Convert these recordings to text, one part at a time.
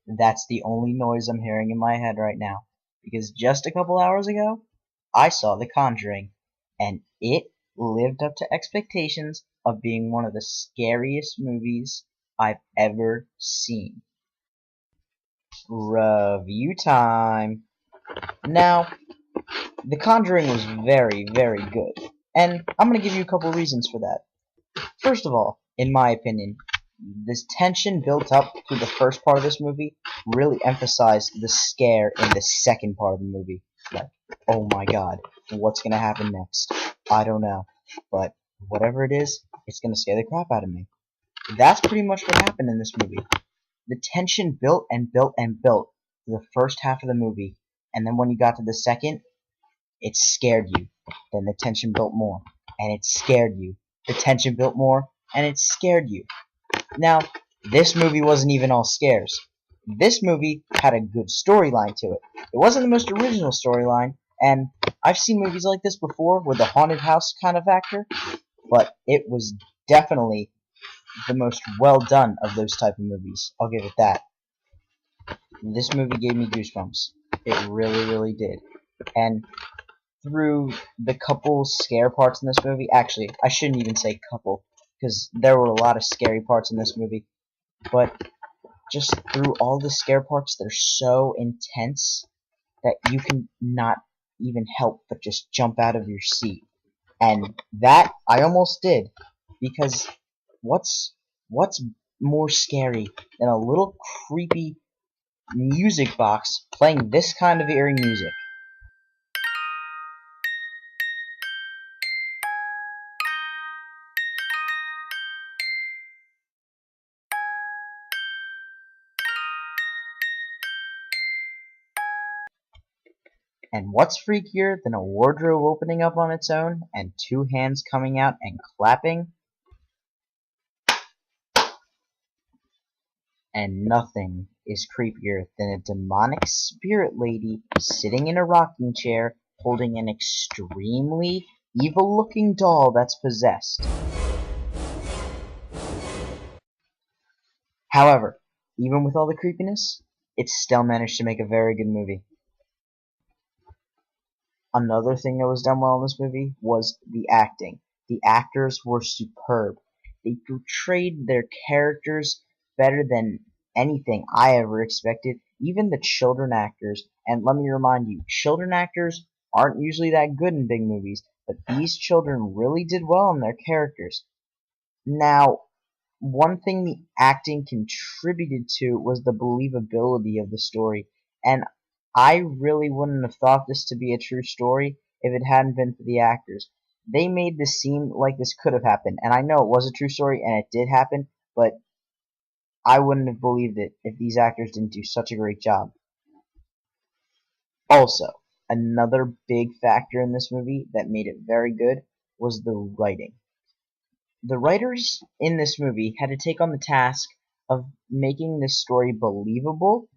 That's the only noise I'm hearing in my head right now. Because just a couple hours ago, I saw The Conjuring, and it lived up to expectations of being one of the scariest movies I've ever seen. Review time. Now, The Conjuring was very, very good, and I'm going to give you a couple reasons for that. First of all, in my opinion, this tension built up through the first part of this movie really emphasized the scare in the second part of the movie. Like, oh my god, what's gonna happen next? I don't know. But whatever it is, it's gonna scare the crap out of me. That's pretty much what happened in this movie. The tension built and built and built through the first half of the movie, and then when you got to the second, it scared you. Then the tension built more, and it scared you. The tension built more, and it scared you. Now, this movie wasn't even all scares. This movie had a good storyline to it. It wasn't the most original storyline, and I've seen movies like this before with the haunted house kind of actor, but it was definitely the most well done of those type of movies. I'll give it that. This movie gave me goosebumps. It really, really did. And through the couple scare parts in this movie, actually, I shouldn't even say couple, because there were a lot of scary parts in this movie, but just through all the scare parts, they're so intense that you can not even help but just jump out of your seat. And that I almost did, because what's more scary than a little creepy music box playing this kind of eerie music? And what's freakier than a wardrobe opening up on its own and two hands coming out and clapping? And nothing is creepier than a demonic spirit lady sitting in a rocking chair holding an extremely evil-looking doll that's possessed. However, even with all the creepiness, it still managed to make a very good movie. Another thing that was done well in this movie was the acting. The actors were superb. They portrayed their characters better than anything I ever expected. Even the children actors, and let me remind you, children actors aren't usually that good in big movies, but these children really did well in their characters. Now, one thing the acting contributed to was the believability of the story, and I really wouldn't have thought this to be a true story if it hadn't been for the actors. They made this seem like this could have happened, and I know it was a true story and it did happen, but I wouldn't have believed it if these actors didn't do such a great job. Also, another big factor in this movie that made it very good was the writing. The writers in this movie had to take on the task of making this story believable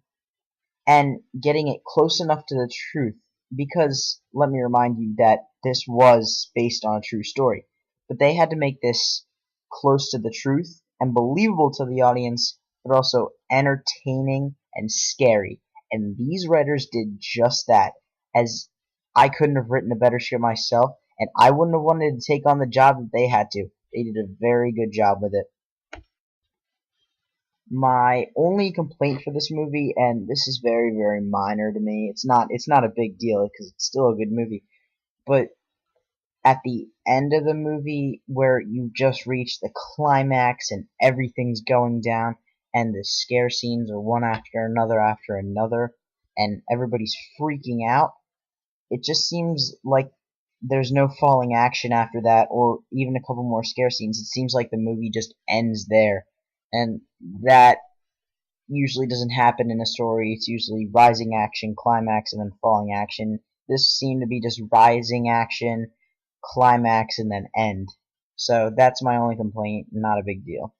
and getting it close enough to the truth, because let me remind you that this was based on a true story. But they had to make this close to the truth and believable to the audience, but also entertaining and scary. And these writers did just that, as I couldn't have written a better script myself, and I wouldn't have wanted to take on the job that they had to. They did a very good job with it. My only complaint for this movie, and this is very, very minor to me, it's not a big deal because it's still a good movie, but at the end of the movie where you just reach the climax and everything's going down and the scare scenes are one after another and everybody's freaking out, it just seems like there's no falling action after that or even a couple more scare scenes. It seems like the movie just ends there. And that usually doesn't happen in a story. It's usually rising action, climax, and then falling action. This seemed to be just rising action, climax, and then end. So that's my only complaint, not a big deal.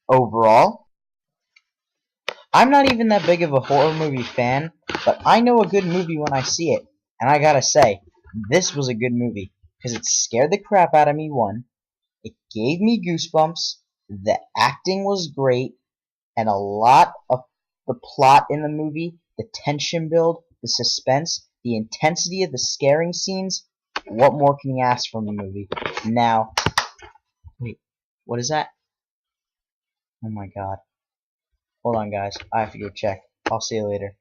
Overall, I'm not even that big of a horror movie fan, but I know a good movie when I see it. And I gotta say, this was a good movie, because it scared the crap out of me, one. It gave me goosebumps, the acting was great, and a lot of the plot in the movie, the tension build, the suspense, the intensity of the scaring scenes. What more can you ask from a movie? Now, wait, what is that? Oh my god. Hold on, guys. I have to go check. I'll see you later.